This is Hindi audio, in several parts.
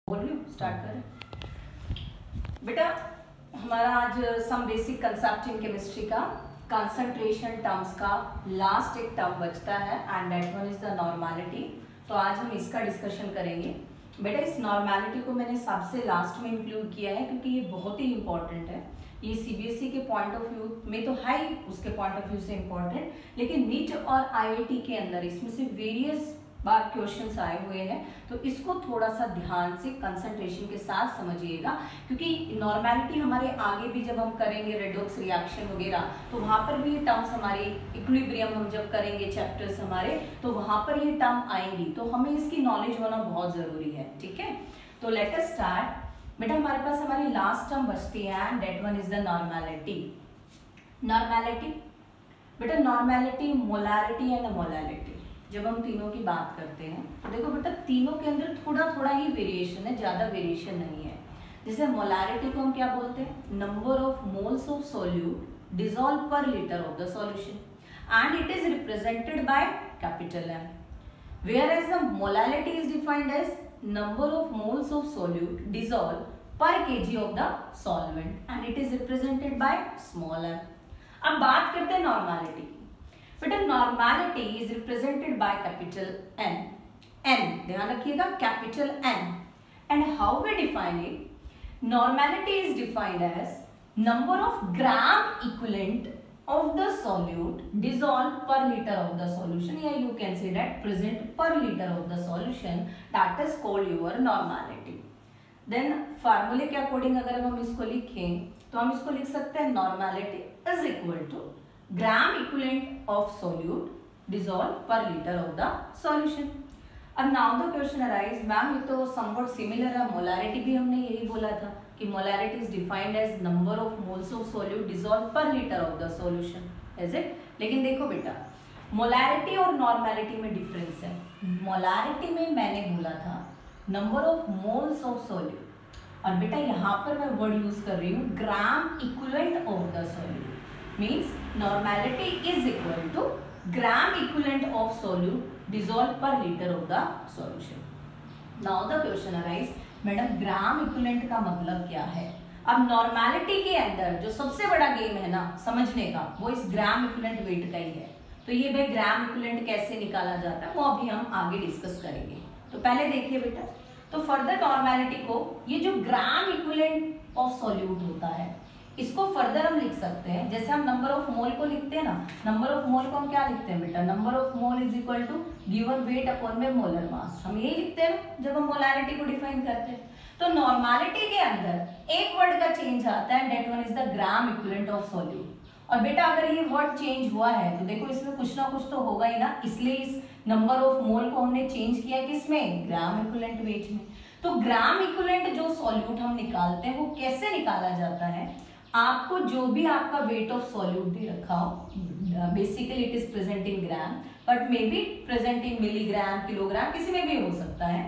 बोलिए स्टार्ट करें बेटा। हमारा आज some basic concept in chemistry का कंसंट्रेशन टर्म्स का लास्ट एक टर्म बचता है and that one is the normality. तो आज हम इसका डिस्कशन करेंगे बेटा। इस नॉर्मेलिटी को मैंने सबसे लास्ट में इंक्लूड किया है क्योंकि ये बहुत ही इंपॉर्टेंट है। ये सीबीएसई के पॉइंट ऑफ व्यू में तो है ही, उसके पॉइंट ऑफ व्यू से इम्पोर्टेंट, लेकिन नीट और आईआईटी के अंदर इसमें से वेरियस बार क्वेश्चंस आए हुए हैं। तो इसको थोड़ा सा ध्यान से कंसंट्रेशन के साथ समझिएगा क्योंकि नॉर्मेलिटी हमारे आगे भी जब हम करेंगे रेडॉक्स रिएक्शन वगैरह तो वहां पर भी ये टर्म्स हमारे इक्विलिब्रियम हम जब करेंगे चैप्टर्स हमारे तो वहां पर ये टर्म आएंगी, तो हमें इसकी नॉलेज होना बहुत जरूरी है। ठीक है, तो लेट अस स्टार्ट बेटा। हमारे पास हमारी लास्ट टर्म बचती है and that one is the normality. Normality बेटा, नॉर्मेलिटी, मोलैरिटी एंड मोलैलिटी जब हम तीनों की बात करते हैं तो देखो बेटा तीनों के अंदर थोड़ा थोड़ा ही वेरिएशन है, ज्यादा वेरिएशन नहीं है। जैसे मोलैरिटी को हम क्या बोलते हैं, number of moles of solute dissolve पर litre of the solution and it is represented by capital M, where as the molality is defined as number of moles of solute dissolve per KG of the solvent and it is represented by small M. अब बात करते हैं नॉर्मेलिटी की बेटा। Normality is represented by capital N, N ध्यान रखिएगा, capital N. And how we define it, normality is defined as number of gram equivalent of the solute dissolve पर लीटर ऑफ द सॉल्यूशन, या you can say that present per litre of the solution, that is called your normality. Then फार्मूले के अकॉर्डिंग अगर हम इसको लिखें तो हम इसको लिख सकते हैं normality is equal to gram equivalent of solute dissolve पर लीटर ऑफ द सॉल्यूशन। अब now the question arise, ma'am ये तो समवट सिमिलर है, मोलैरिटी भी हमने यही बोला था कि molarity is defined as number of moles of solute dissolve पर litre of the solution, is it? लेकिन देखो बेटा मोलैरिटी और नॉर्मेलिटी में डिफरेंस है। मोलैरिटी में मैंने बोला था number of moles of solute, और बेटा यहाँ पर मैं वर्ड यूज कर रही हूँ gram equivalent of the solute, means normality is equal to gram equivalent of solute dissolve पर litre of the solution. Now the question arise, madam gram equivalent का मतलब क्या है? अब नॉर्मेलिटी के अंदर जो सबसे बड़ा गेम है ना समझने का, वो इस ग्राम इक्विवेलेंट वेट का ही है। तो ये भाई ग्राम इक्विवेलेंट कैसे निकाला जाता है वो अभी हम आगे डिस्कस करेंगे। तो पहले देखिए बेटा, तो फर्दर नॉर्मेलिटी को ये जो ग्राम इक्विवेलेंट ऑफ सॉल्यूट होता है इसको फर्दर हम लिख सकते हैं, जैसे हम नंबर ऑफ मोल को लिखते हैं ना, नंबर ऑफ मोल को हम क्या लिखते हैं बेटा, number of mole is equal to given weight upon में मोलर मास, हम यही लिखते हैं ना जब हम मोलैरिटी को डिफाइन करते हैं। तो नॉर्मेलिटी के अंदर एक वर्ड का चेंज आता है, that one is the gram equivalent of solute. और बेटा अगर ये वर्ड चेंज हुआ है तो देखो इसमें कुछ ना कुछ तो होगा ही ना, इसलिए इस नंबर ऑफ मोल को हमने चेंज किया किसमें, ग्राम इक्विवेलेंट वेट में। तो ग्राम इक्विवेलेंट जो सॉल्यूट हम निकालते हैं वो कैसे निकाला जाता है, आपको जो भी आपका वेट ऑफ सॉल्यूट दे रखा हो, basically it is present in gram but may be present in milligram, kilogram, किसी में भी हो सकता है,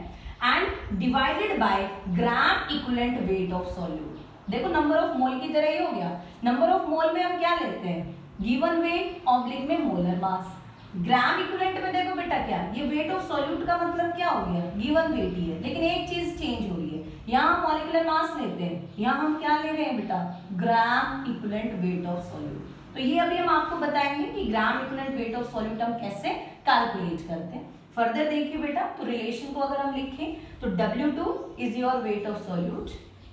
and divided by gram equivalent weight of solute. देखो नंबर ऑफ मोल की तरह ही हो गया। नंबर ऑफ मोल में हम क्या लेते हैं, गिवन वेट ऑब्लिक में मोलर मास। ग्राम इक्विवेलेंट में देखो बेटा क्या, ये वेट ऑफ सॉल्यूट का मतलब क्या हो गया, गिवन वेट ही है, लेकिन एक चीज चेंज हो रही है, यहाँ हम मॉलिक्यूलर मास लेते हैं, यहाँ हम क्या ले रहे हैं बेटा, gram equivalent weight of solute. तो ये अभी हम आपको बताएंगे कि gram equivalent weight of solute हम कैसे कैलकुलेट करते हैं। फर्दर देखिए बेटा, तो रिलेशन को अगर हम लिखें तो W2 is your weight of solute,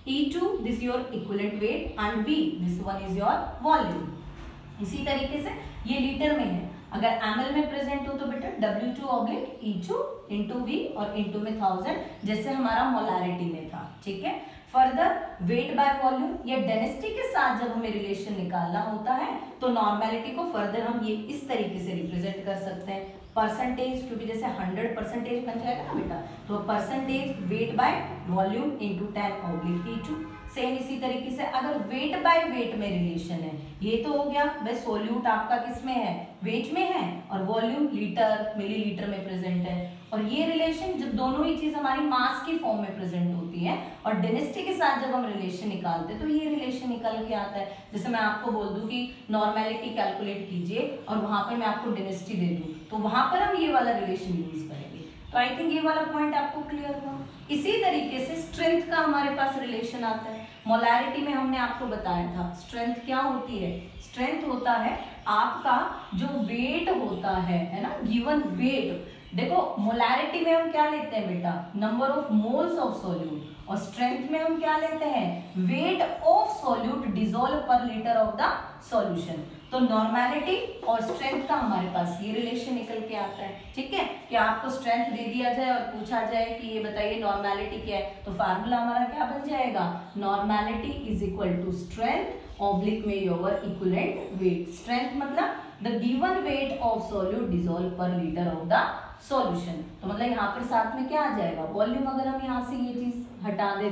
E2 this your equivalent wait and V this one is your volume. इसी तरीके से ये लीटर में है, अगर ml में प्रेजेंट हो तो बेटा W2 oblique E2 into V और इंटू में 1000 जैसे हमारा मोलैरिटी में था। ठीक है, फर्दर वेट बाय वॉल्यूम या डेंसिटी के साथ जब हमें रिलेशन निकालना होता है तो नॉर्मेलिटी को फर्दर हम ये इस तरीके से रिप्रेजेंट कर सकते हैं, परसेंटेज, क्योंकि जैसे 100% बन जाएगा ना बेटा, तो percentage weight by volume into 10 oblique E2। Same इसी तरीके से अगर वेट बाय वेट में रिलेशन है, ये तो हो गया भाई सोल्यूट आपका किस में है, वेट में है, और वॉल्यूम लीटर मिलीलीटर में प्रेजेंट है, और ये रिलेशन जब दोनों ही चीज हमारी मास की फॉर्म में प्रेजेंट होती है और डेंसिटी के साथ जब हम रिलेशन निकालते हैं तो ये रिलेशन निकल के आता है। जैसे मैं आपको बोल दूं कि नॉर्मेलिटी कैलकुलेट कीजिए और वहां पर मैं आपको डेंसिटी दे दूं तो वहां पर हम ये वाला रिलेशन यूज करेंगे। तो आई थिंक ये वाला पॉइंट आपको क्लियर हुआ। इसी तरीके से स्ट्रेंथ का हमारे पास रिलेशन आता है। मोलैरिटी में हमने आपको बताया था स्ट्रेंथ क्या होती है, स्ट्रेंथ होता है आपका जो वेट होता है ना, गिवन वेट। देखो मोलैरिटी में हम क्या लेते हैं बेटा, number of moles of solute, और स्ट्रेंथ में हम क्या लेते हैं, वेट ऑफ सॉल्यूट डिसॉल्व पर लीटर ऑफ द सॉल्यूशन। तो नॉर्मेलिटी और स्ट्रेंथ का हमारे पास ये रिलेशन निकल के आता है। ठीक है, कि आपको स्ट्रेंथ दे दिया जाए और पूछा जाए कि ये बताइए नॉर्मेलिटी क्या है, तो फार्मूला हमारा क्या बन जाएगा, normality is equal to strength oblique में योर इक्विवेलेंट वेट। स्ट्रेंथ मतलब the given weight of solute dissolve पर लीटर ऑफ द सॉल्यूशन। तो मतलब यहाँ पर साथ में क्या आ जाएगा, वॉल्यूम। अगर हम यहाँ से ये चीज हटा दे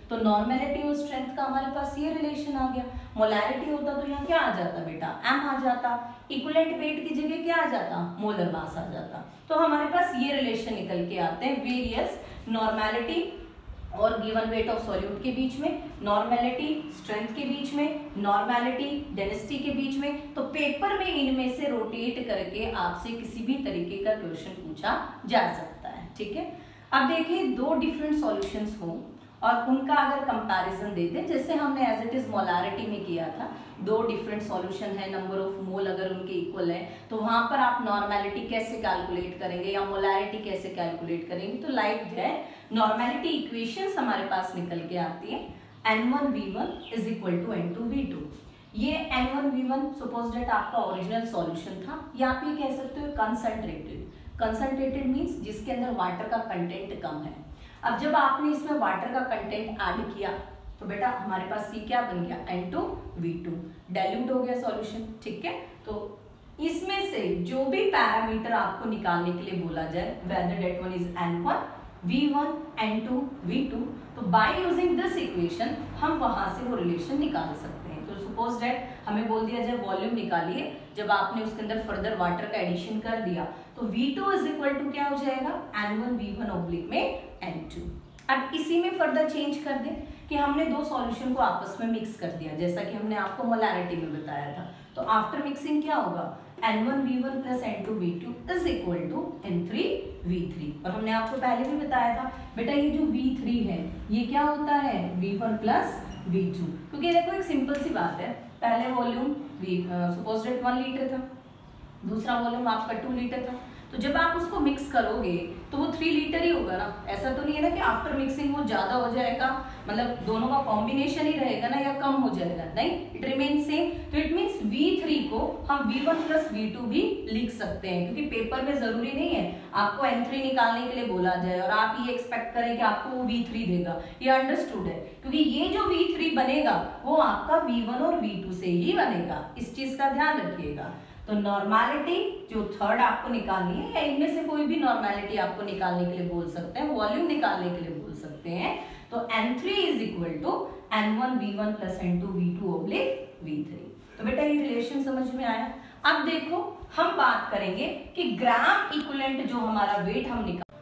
तो नॉर्मेलिटी और स्ट्रेंथ का हमारे पास ये रिलेशन आ गया। मोलैरिटी होता तो यहाँ क्या आ जाता बेटा, एम आ जाता, इक्विवेलेंट वेट की जगह क्या आ जाता, मोलर मास आ जाता। तो हमारे पास ये रिलेशन निकल के आते हैं वेरियस नॉर्मेलिटी और गिवन वेट ऑफ सॉल्यूट के बीच में, नॉर्मेलिटी स्ट्रेंथ के बीच में, नॉर्मेलिटी डेंसिटी के बीच में। तो पेपर में इनमें से रोटेट करके आपसे किसी भी तरीके का क्वेश्चन पूछा जा सकता है। ठीक है, अब देखिए दो डिफरेंट सॉल्यूशंस हो और उनका अगर कंपैरिजन देते हैं, जैसे हमने एज इट इज मोलैरिटी में किया था, दो डिफरेंट सॉल्यूशन है, नंबर ऑफ मोल अगर उनके इक्वल है तो वहां पर आप नॉर्मेलिटी कैसे कैलकुलेट करेंगे या मोलैरिटी कैसे कैलकुलेट करेंगे। तो लाइक है नॉर्मेलिटी इक्वेशंस हमारे पास निकल के आती है, N1V1 is equal to N2V2। ये N1V1 सपोज दैट आपका ओरिजिनल सॉल्यूशन था, या आप ये कह सकते हो कंसंट्रेटेड। कंसंट्रेटेड मीन्स जिसके अंदर वाटर का कंटेंट कम है। अब जब आपने इसमें वाटर का कंटेंट ऐड किया तो बेटा हमारे पास ये क्या बन गया, N2V2, डाइल्यूट हो गया सॉल्यूशन। ठीक है, तो इसमें से जो भी पैरामीटर आपको निकालने के लिए बोला जाए, whether that one is N1V1 N2V2, तो बाय यूजिंग दिस इक्वेशन हम वहां से वो रिलेशन निकाल सकते हैं। तो सपोज दैट हमें बोल दिया जाए वॉल्यूम निकालिए, जब आपने उसके अंदर फर्दर वाटर का एडिशन कर दिया तो V2 इज इक्वल टू क्या हो जाएगा, N1V1 ऑब्लिक में N2। अब इसी में फर्दर चेंज कर दें कि हमने दो सॉल्यूशन को आपस में मिक्स कर दिया, जैसा कि हमने आपको मोलैरिटी में बताया था। तो आफ्टर मिक्सिंग क्या होगा, N1V1 plus N2V2 is equal to N3V3। और हमने आपको पहले भी बताया था बेटा ये जो V3 है ये क्या होता है, V1 प्लस V2। क्योंकि देखो एक सिंपल सी बात है, पहले वॉल्यूम सपोज दैट 1 लीटर था, दूसरा वॉल्यूम आपका 2 लीटर था, तो जब आप उसको मिक्स करोगे तो वो 3 लीटर ही होगा ना। ऐसा तो नहीं है ना कि आफ्टर मिक्सिंग वो ज्यादा हो जाएगा, मतलब दोनों का कॉम्बिनेशन ही रहेगा ना, या कम हो जाएगा, नहीं, इट रिमेन सेम। तो इट मीन्स V3 को हम V1 प्लस V2 भी लिख सकते हैं, क्योंकि पेपर में जरूरी नहीं है आपको N3 निकालने के लिए बोला जाए और आप ये एक्सपेक्ट करें कि आपको वो V3 देगा। ये अंडरस्टूड है, क्योंकि ये जो V3 बनेगा वो आपका V1 और V2 से ही बनेगा, इस चीज का ध्यान रखिएगा। तो नॉर्मेलिटी जो थर्ड आपको निकालनी है, या इनमें से कोई भी नॉर्मेलिटी आपको निकालने के लिए बोल सकते हैं, वॉल्यूम निकालने के लिए बोल सकते हैं, तो N3 is equal to N1V1 plus N2V2 oblique V3। तो बेटा ये रिलेशन समझ में आया। अब देखो हम बात करेंगे कि ग्राम इक्विवेलेंट जो हमारा वेट हम निकाल,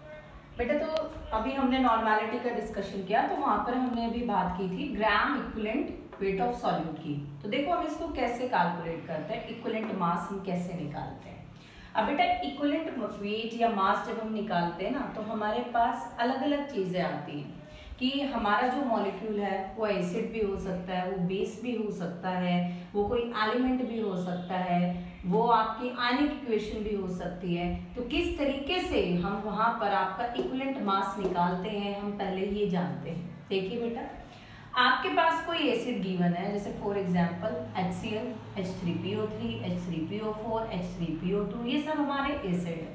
बेटा तो अभी हमने नॉर्मेलिटी का डिस्कशन किया, तो वहां पर हमने अभी बात की थी gram equivalent weight of solute की। तो देखो हम इसको कैसे कैलकुलेट करते हैं, इक्विवेलेंट मास हम कैसे निकालते हैं। अब बेटा इक्विवेलेंट वेट या मास जब हम निकालते हैं ना, तो हमारे पास अलग अलग चीजें आती हैं कि हमारा जो मॉलिक्यूल है वो एसिड भी हो सकता है, वो बेस भी हो सकता है, वो कोई एलिमेंट भी हो सकता है, वो आपकी आयनिक इक्वेशन भी हो सकती है। तो किस तरीके से हम वहां पर आपका इक्विवेलेंट मास निकालते हैं हम पहले ये जानते हैं। देखिए बेटा आपके पास कोई एसिड गिवन है, जैसे for example HCl, H3PO3, H3PO4, H3PO2, ये सब हमारे एसिड है।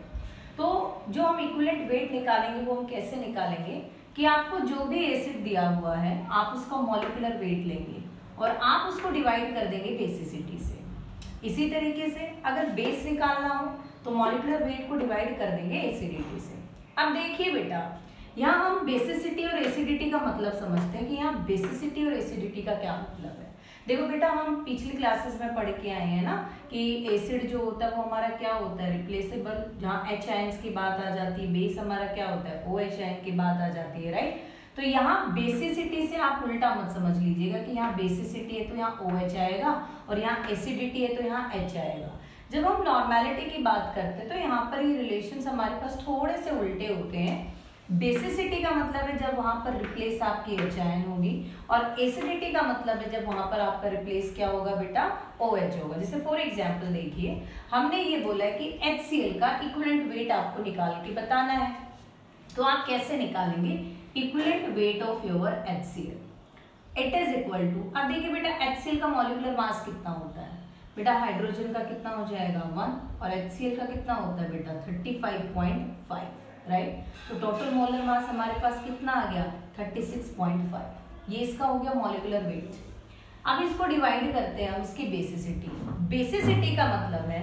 तो जो हम इक्विवेलेंट वेट निकालेंगे वो हम कैसे निकालेंगे कि आपको जो भी एसिड दिया हुआ है आप उसका मॉलिक्यूलर वेट लेंगे और आप उसको डिवाइड कर देंगे बेसिसिटी से। इसी तरीके से अगर बेस निकालना हो तो मॉलिक्यूलर वेट को डिवाइड कर देंगे एसिडिटी से। अब देखिए बेटा यहाँ हम बेसिसिटी और एसिडिटी का मतलब समझते हैं कि यहाँ बेसिसिटी और एसिडिटी का क्या मतलब है। देखो बेटा हम पिछली क्लासेस में पढ़ के आए हैं ना कि एसिड जो होता है वो हमारा क्या होता है, रिप्लेसेबल, जहाँ H आयंस की बात आ जाती है, बेस हमारा क्या होता है, OH आयन की बात आ जाती है, राइट। तो यहाँ बेसिसिटी से आप उल्टा मत समझ लीजिएगा कि यहाँ बेसिसिटी है तो यहाँ OH आएगा और यहाँ एसिडिटी है तो यहाँ H आएगा। जब हम नॉर्मेलिटी की बात करते हैं तो यहाँ पर ये रिलेशंस हमारे पास थोड़े से उल्टे होते हैं। बेसिसिटी का मतलब है जब वहां पर रिप्लेस आपकी HIN होगी, और एसिडिटी का मतलब है जब वहां पर आपका रिप्लेस क्या होगा बेटा, OH होगा। जैसे फॉर एग्जांपल देखिए, हमने ये बोला है कि HCl का इक्विवेलेंट वेट आपको निकाल के बताना है, तो आप कैसे निकालेंगे, equivalent weight of your HCl it is equal to, अब देखिए बेटा HCl का मॉलिक्यूलर मास कितना होता है बेटा, हाइड्रोजन का कितना हो जाएगा 1, और HCl का कितना होता है बेटा 35.5, राइट। तो टोटल मोलर मास हमारे पास कितना आ गया 36.5, ये इसका हो गया मॉलिक्यूलर वेट। अब इसको डिवाइड करते हैं हम इसकी बेसिसिटी। बेसिसिटी का मतलब है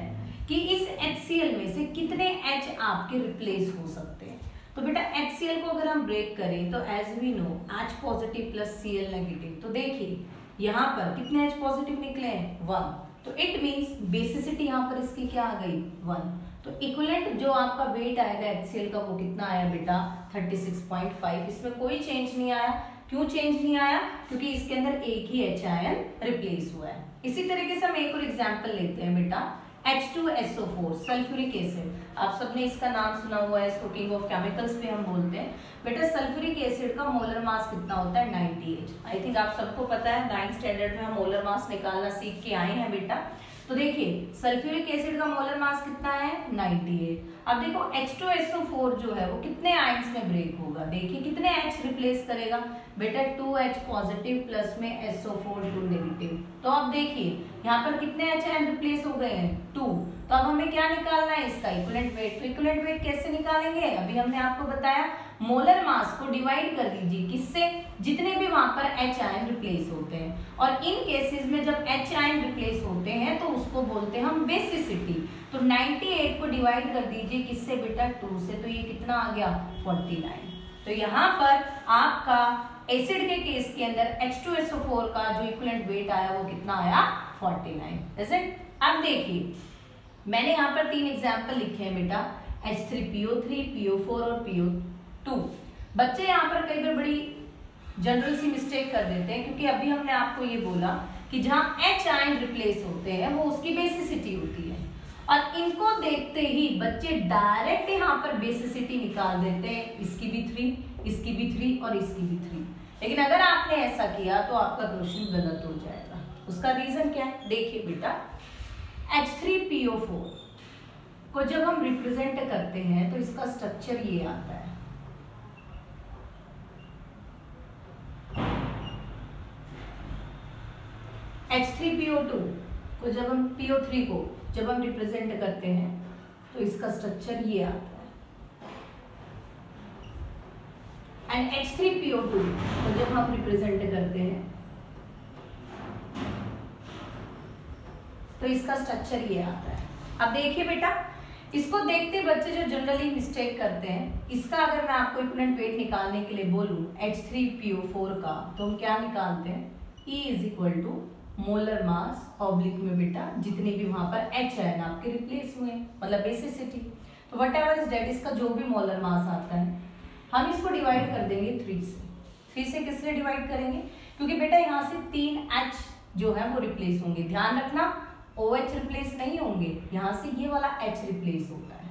कि इस HCl में से कितने H आपके रिप्लेस हो सकते हैं। तो बेटा HCl को अगर हम ब्रेक करें तो as we know H positive plus Cl negative, तो देखिए यहाँ पर कितने H पॉजिटिव निकले हैं 1, तो इट मीन्स बेसिसिटी यहाँ पर इसकी क्या आ गई 1। तो इक्विवेलेंट जो आपका वेट आएगा HCl का वो कितना आया बेटा 36.5, इसमें कोई चेंज नहीं आया। क्यों चेंज नहीं आया, क्योंकि इसके अंदर एक ही HIN रिप्लेस हुआ है। इसी तरीके से हम एक और एग्जांपल लेते हैं बेटा, H2SO4 सल्फ्यूरिक एसिड, आप सबने इसका नाम सुना हुआ है, कुकिंग ऑफ केमिकल्स पे हम बोलते हैं। बेटा सल्फ्यूरिक एसिड का मोलर मास कितना होता है 98, आई थिंक आप सबको पता है, 9th स्टैंडर्ड में हम मोलर मास निकालना सीख के आए हैं बेटा। तो देखिए सल्फ्यूरिक एसिड का मोलर मास कितना है 98। अब देखो H2SO4 जो है वो कितने आयंस में ब्रेक होगा, देखिए कितने H रिप्लेस करेगा बेटा 2H पॉजिटिव प्लस में SO4 2 नेगेटिव। तो अब देखिए यहाँ पर कितने HN रिप्लेस हो गए हैं 2। तो अब हमें क्या निकालना है इसका इक्विवेलेंट वेट। तो इक्विवेलेंट वेट कैसे निकालेंगे, अभी हमने आपको बताया, मोलर मास को डिवाइड कर दीजिए किससे, जितने भी वहां पर HIN रिप्लेस होते हैं, और इन केसेस में जब HIN रिप्लेस होते हैं तो उसको बोलते हैं हम बेसिसिटी। तो 98 को डिवाइड कर दीजिए किससे बेटा 2 से, तो ये कितना आ गया 49। तो यहाँ पर आपका एसिड के केस के अंदर H2SO4 का जो इक्विवेलेंट वेट आया वो कितना आया 49, इज इट। अब देखिए मैंने यहाँ पर 3 एग्जाम्पल लिखे हैं बेटा, H3PO3, PO4 और PO2। बच्चे यहाँ पर कई बार बड़ी जनरल सी मिस्टेक कर देते हैं, क्योंकि अभी हमने आपको ये बोला कि जहाँ HIN रिप्लेस होते हैं वो उसकी बेसिसिटी होती है, और इनको देखते ही बच्चे डायरेक्ट यहाँ पर बेसिसिटी निकाल देते हैं, इसकी भी 3, इसकी भी 3 और इसकी भी 3। लेकिन अगर आपने ऐसा किया तो आपका क्वेश्चन गलत हो जाएगा। उसका रीजन क्या है, देखिए बेटा H3PO4 को जब हम रिप्रेजेंट करते हैं तो इसका स्ट्रक्चर ये आता है, H3PO2 को जब हम PO3 को जब हम रिप्रेजेंट करते हैं तो इसका स्ट्रक्चर ये आता है, एंड H3PO2 को जब हम रिप्रेजेंट करते हैं तो इसका स्ट्रक्चर ये आता है। अब देखिए बेटा इसको देखते बच्चे जो जनरली मिस्टेक करते हैं, इसका अगर मैं आपको इक्विवेलेंट वेट निकालने के लिए बोलूं H3PO4 का, तो हम क्या निकालते हैं, E is equal to molar mass oblique में बेटा जितने भी वहां पर HIN आपके रिप्लेस हुए, मतलब बेसिसिटी। तो वट एवर इज डेट, इसका जो भी मोलर मास आता है हम इसको डिवाइड कर देंगे 3 से। 3 से किससे डिवाइड करेंगे, क्योंकि बेटा यहाँ से 3 H जो है वो रिप्लेस होंगे, ध्यान रखना OH रिप्लेस नहीं होंगे, यहाँ से ये वाला H रिप्लेस होता है।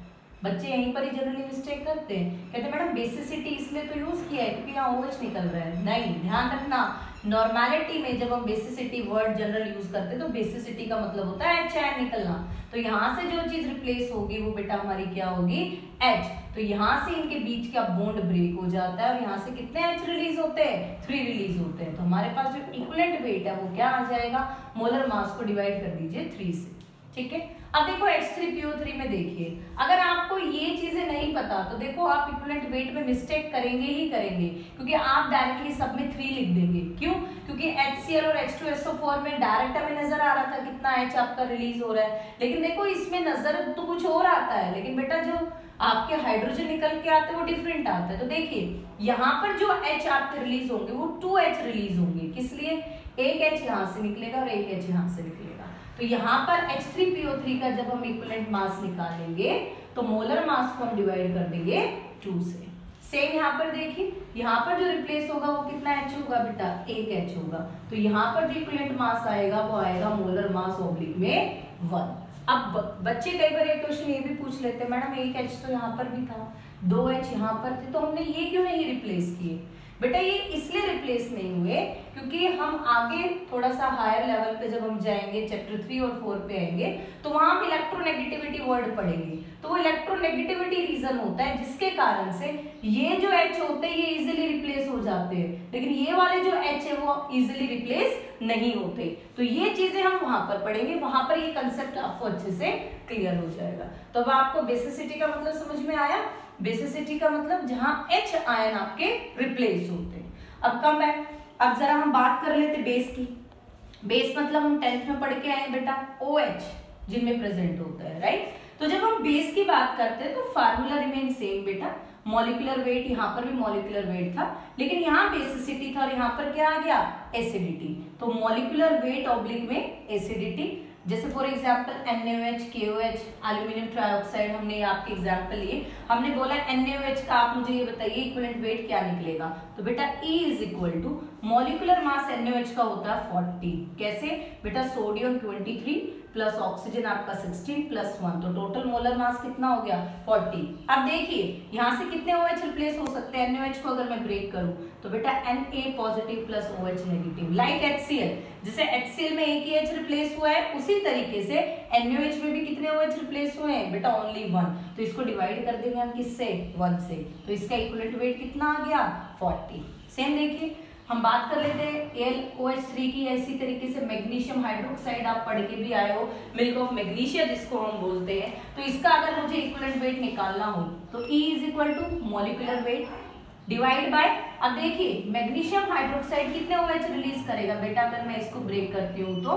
बच्चे यहीं पर ही जनरली मिस्टेक करते हैं, कहते मैडम बेसिसिटी इसलिए तो यूज किया है क्योंकि यहाँ OH निकल रहा है। नहीं, ध्यान रखना नॉर्मेलिटी में जब हम बेसिसिटी वर्ड जनरल यूज करते हैं तो बेसिसिटी का मतलब होता है HIN निकलना। तो यहाँ से जो चीज रिप्लेस होगी वो बेटा हमारी क्या होगी H। तो यहाँ से इनके बीच का बॉन्ड ब्रेक हो जाता है और यहाँ से कितने H रिलीज होते हैं 3 रिलीज होते हैं। तो हमारे पास जो इक्विवेलेंट वेट है वो क्या आ जाएगा, मोलर मास को डिवाइड कर दीजिए 3 से, ठीक है। अब देखो H3PO3 में देखिए, अगर आपको ये चीजें नहीं पता तो देखो आप इक्विवेलेंट वेट में मिस्टेक करेंगे ही करेंगे, क्योंकि आप डायरेक्टली सब में 3 लिख देंगे। क्यों, क्योंकि HCl और H2SO4 में डायरेक्ट हमें नजर आ रहा था कितना H आपका रिलीज हो रहा है, लेकिन देखो इसमें नजर तो कुछ और आता है, लेकिन बेटा जो आपके हाइड्रोजन निकल के आते हैं वो डिफरेंट आता है। तो देखिए यहाँ पर जो H आपके रिलीज होंगे वो 2H रिलीज होंगे, किस लिए, एक H यहाँ से निकलेगा और एक H यहाँ से निकलेगा। तो यहाँ पर H3PO3 का जब हम इक्विवेलेंट मास निकालेंगे तो मोलर मास को हम डिवाइड कर देंगे 2 से। सेम यहाँ पर देखिए, यहाँ पर जो रिप्लेस होगा वो कितना H होगा बेटा, एक H होगा। तो यहाँ पर जो इक्विवेलेंट मास आएगा वो आएगा मोलर मास ऑब्लिक में 1। अब बच्चे कई बार एक क्वेश्चन ये भी पूछ लेते हैं, मैडम एक H तो यहाँ पर भी था, 2 H यहाँ पर थे, तो हमने ये क्यों नहीं रिप्लेस किए? बेटा ये इसलिए रिप्लेस नहीं हुए क्योंकि हम आगे थोड़ा सा हायर लेवल पे जब हम जाएंगे, चैप्टर 3 और 4 पे आएंगे, तो वहां पे इलेक्ट्रोनेगेटिविटी वर्ड पढ़ेंगे। तो वो इलेक्ट्रोनेगेटिविटी रीजन होता है जिसके कारण से ये जो H होते हैं ये इजीली रिप्लेस हो जाते हैं, लेकिन ये वाले जो H है वो इजीली रिप्लेस नहीं होते। तो ये चीजें हम वहां पर पढ़ेंगे, वहां पर ये कंसेप्ट आपको अच्छे से क्लियर हो जाएगा। तो अब आपको बेसिसिटी का मतलब समझ में आया। बेसिसिटी का मतलब जहां H आयन आपके रिप्लेस होते हैं। अब कम है, अब जरा हम बात कर लेते बेस की। बेस मतलब हम 10th में पढ़ के आए बेटा OH जिनमें प्रेजेंट होता है, राइट। तो जब हम बेस की बात करते हैं तो फार्मूला रिमेन सेम बेटा, मॉलिक्यूलर वेट, यहाँ पर भी मॉलिक्यूलर वेट था, लेकिन यहाँ बेसिसिटी था और यहाँ पर क्या आ गया? एसिडिटी। तो मॉलिक्यूलर वेट ऑब्लिक में एसिडिटी। जैसे for example NaOH, KOH, aluminium trioxide, हमने आपके एग्जांपल लिए, हमने बोला NaOH का आप मुझे ये बताइए इक्विवेलेंट वेट क्या निकलेगा? तो बेटा E is equal to molecular mass NaOH का होता है 40। कैसे बेटा? सोडियम 23 प्लस ऑक्सीजन आपका 16 प्लस 1, तो टोटल मोलर मास कितना हो गया? 40। अब देखिए यहाँ से कितने OH रिप्लेस हो सकते हैं? NaOH को अगर मैं ब्रेक करूं तो बेटा Na positive plus OH negative, like HCl। जैसे HCl में एक ही H रिप्लेस हुआ है, उसी तरीके से NaOH में भी कितने OH रिप्लेस हुए हैं बेटा? ओनली 1। तो इसको डिवाइड कर देंगे हम किससे? 1 से, तो इसका इक्विवेलेंट वेट कितना आ गया? 40। सेम देखिए हम बात कर लेते हैं LOH3 की। ऐसी तरीके से मैग्नीशियम हाइड्रोक्साइड आप पढ़ के भी आए हो, मिल्क ऑफ मैग्नीशिया जिसको हम बोलते हैं। तो इसका अगर मुझे इक्विवेलेंट वेट निकालना हो तो E is equal to molecular weight divide by, अब देखिए मैग्नीशियम हाइड्रोक्साइड कितने OH रिलीज करेगा बेटा? अगर मैं इसको ब्रेक करती हूँ तो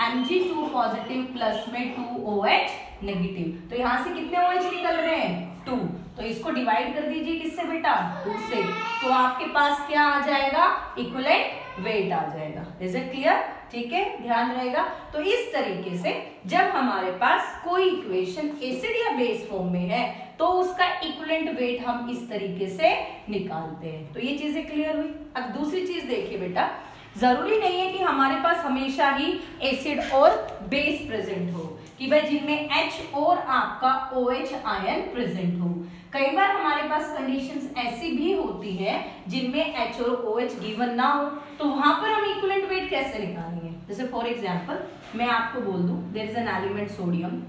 Mg2 पॉजिटिव प्लस में 2 OH नेगेटिव, तो यहाँ से कितने OH निकल रहे हैं? 2। तो इसको डिवाइड कर दीजिए किससे बेटा? 2 से, तो आपके पास क्या आ जाएगा? इक्विवेलेंट वेट आ जाएगा। Is it clear? ठीक है, ध्यान रहेगा। तो इस तरीके से जब हमारे पास कोई इक्वेशन एसिड या बेस फॉर्म में है तो उसका इक्विवेलेंट वेट हम इस तरीके से निकालते हैं। तो ये चीजें क्लियर हुई। अब दूसरी चीज देखिए बेटा, जरूरी नहीं है कि हमारे पास हमेशा ही एसिड और बेस प्रेजेंट हो, कि भाई जिनमें H और आपका OH आयन प्रेजेंट हो। कई बार हमारे पास कंडीशंस ऐसी भी होती हैं जिनमें H और OH गिवन ना हो, तो वहां पर हम इक्विवेलेंट वेट कैसे निकालेंगे? जैसे फॉर एग्जांपल मैं आपको बोल दूं there is an element sodium,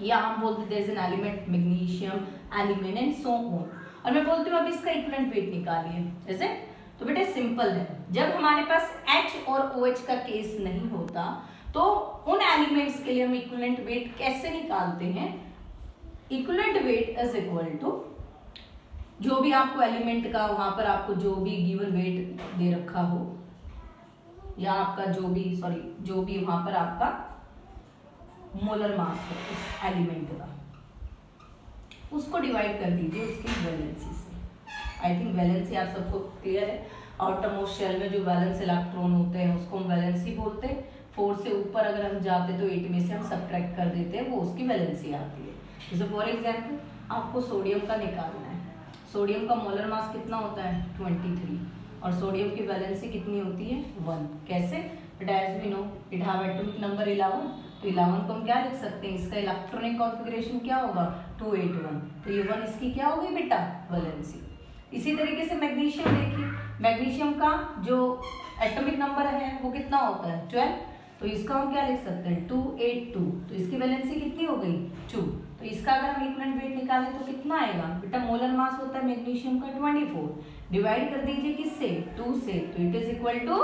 या हम बोलते there is an element magnesium, aluminium and so on, और मैं बोलती हूँ अब इसका इक्विवेलेंट वेट निकालिए। जैसे तो बेटा सिंपल है, जब हमारे पास H और OH का केस नहीं होता तो उन एलिमेंट्स के लिए हम इक्विवेलेंट वेट कैसे निकालते हैं? Equivalent weight is equal to जो भी आपको एलिमेंट का वहां पर आपको जो भी गिवन वेट दे रखा हो, या आपका जो भी वहां पर आपका मोलर मास है उस एलिमेंट का, उसको डिवाइड कर दीजिए उसकी वैलेंसी से। आई थिंक वैलेंसी आप सबको क्लियर है। आउटर मोस्ट शेल में जो वैलेंस इलेक्ट्रॉन होते हैं उसको हम वैलेंसी बोलते हैं। 4 से ऊपर अगर हम जाते तो 8 में से हम सब्ट्रैक्ट कर देते हैं, वो उसकी वैलेंसी आती है। जैसे फॉर एग्जांपल आपको सोडियम का निकालना है, सोडियम का मोलर मास कितना होता है? 23, और सोडियम की वैलेंसी कितनी होती है? 1। कैसे? But as we know it have atomic number 11, तो 11 को हम क्या लिख सकते हैं? इसका इलेक्ट्रॉनिक कॉन्फ़िगरेशन क्या होगा? 281, तो ये 1 इसकी क्या होगी बेटा? वैलेंसी। इसी तरीके से मैग्नीशियम देखिए, मैग्नीशियम का जो एटॉमिक नंबर है वो कितना होता है? 12, तो इसका हम क्या लिख सकते हैं? 282, तो इसकी वैलेंसी कितनी हो गई? 2। तो इसका अगर हम इक्विवेलेंट वेट निकालें तो कितना आएगा बेटा? मोलर मास होता है मैग्नीशियम का 24, डिवाइड कर दीजिए किससे? 2 से, तो इट इज इक्वल टू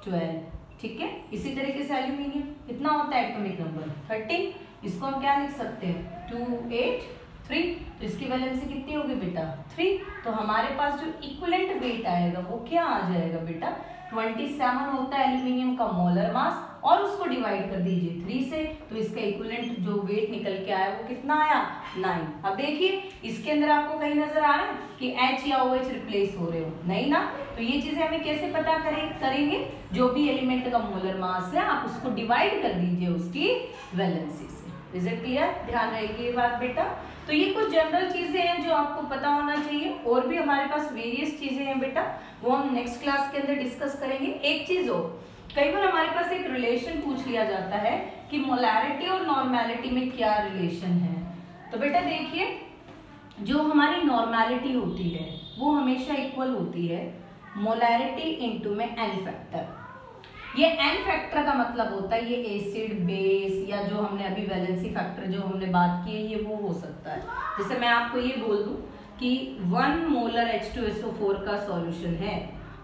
12। ठीक है, इसी तरीके से एल्यूमिनियम कितना होता है एटॉमिक नंबर? 13, इसको हम क्या लिख सकते हैं? 283, तो इसकी वैलेंसी कितनी होगी बेटा? 3। तो हमारे पास जो इक्विवेलेंट वेट आएगा वो क्या आ जाएगा बेटा? 27 होता है एल्यूमिनियम का मोलर मास, और उसको डिवाइड कर दीजिए 3 से, तो इसका इक्विवेलेंट जो वेट निकल के आया वो कितना आया? 9। अब देखिए इसके अंदर आपको कहीं नजर आ रहा है कि H या OH रिप्लेस हो रहे हो? नहीं ना। तो ये चीजें हमें कैसे पता करेंगे? जो भी एलिमेंट का मोलर मास है आप उसको डिवाइड कर दीजिए उसकी वैलेंसी से। Is it clear? ध्यान रहेगी ये बात बेटा। तो ये कुछ जनरल चीजें हैं जो आपको पता होना चाहिए, और भी हमारे पास वेरियस चीजें हैं बेटा, वो हम नेक्स्ट क्लास के अंदर डिस्कस करेंगे। एक चीज हो, कई बार हमारे पास एक रिलेशन पूछ लिया जाता है कि मोलैरिटी और नॉर्मेलिटी में क्या रिलेशन है। तो बेटा देखिए, जो हमारी नॉर्मेलिटी होती है वो हमेशा इक्वल होती है मोलैरिटी इनटू में n फैक्टर। ये n फैक्टर का मतलब होता है ये एसिड, बेस, या जो हमने अभी वैलेंसी फैक्टर जो हमने बात की है ये वो हो सकता है। जैसे मैं आपको ये बोल दूं कि 1 मोलर H2SO4 का सॉल्यूशन है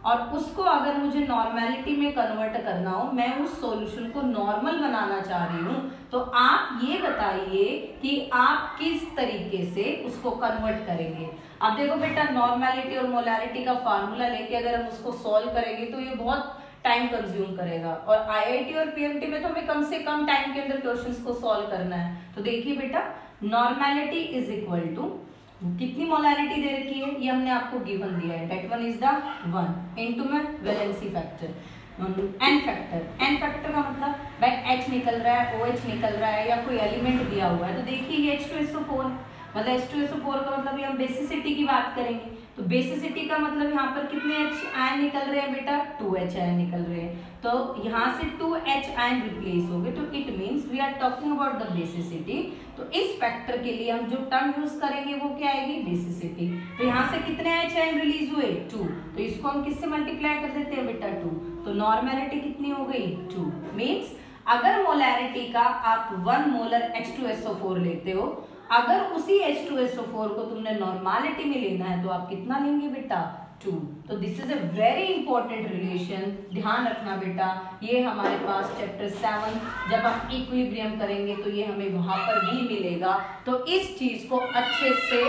और उसको अगर मुझे नॉर्मेलिटी में कन्वर्ट करना हो, मैं उस सॉल्यूशन को नॉर्मल बनाना चाह रही हूँ, तो आप ये बताइए कि आप किस तरीके से उसको कन्वर्ट करेंगे। अब देखो बेटा, नॉर्मेलिटी और मोलैरिटी का फार्मूला लेके अगर हम उसको सॉल्व करेंगे तो ये बहुत टाइम कंज्यूम करेगा, और आईआईटी और पीएमटी में तो हमें कम से कम टाइम के अंदर क्वेश्चंस को सॉल्व करना है। तो देखिए बेटा, नॉर्मेलिटी इज इक्वल टू कितनी मोलैरिटी दे रखी है, ये हमने आपको गिवन दिया है, that one is the 1 into में valency factor n factor. n factor का मतलब भाई H निकल रहा है, OH निकल रहा है, या कोई एलिमेंट दिया हुआ है। तो देखिए ये H2SO4, मतलब H2SO4 का मतलब ये हम बेसिसिटी की बात करेंगे। तो बेसिसिटी का मतलब यहाँ पर कितने H आयन निकल रहे हैं बेटा, 2H आयन निकल रहे हैं। तो यहाँ से 2H आयन रिप्लेस हो गए, तो it means we are talking about the basicity. तो इस फैक्टर के लिए हम जो टर्म यूज करेंगे वो क्या आएगी, बेसिसिटी। तो यहाँ से कितने H आयन रिलीज हुए, 2, तो इसको हम किससे मल्टीप्लाई कर देते हैं बेटा, 2। तो नॉर्मेलिटी कितनी हो गई, 2। मीन्स अगर मोलैरिटी का आप 1 मोलर H2SO4 लेते हो, अगर उसी H2SO4 को तुमने नॉर्मेलिटी में लेना है तो आप कितना लेंगे बेटा, 2। तो this is a very important relation, ध्यान रखना बेटा। ये हमारे पास चैप्टर 7 जब हम इक्विलिब्रियम करेंगे तो ये हमें वहां पर भी मिलेगा। तो इस चीज को अच्छे से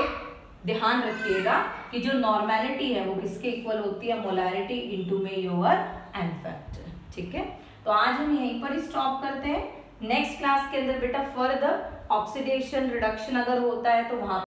ध्यान रखिएगा कि जो नॉर्मेलिटी है वो किसके इक्वल होती है, मोलैरिटी इनटू में योर n फैक्टर। ठीक है, तो आज हम यहीं पर स्टॉप करते हैं। नेक्स्ट क्लास के अंदर बेटा फर्दर ऑक्सीडेशन रिडक्शन अगर होता है तो वहां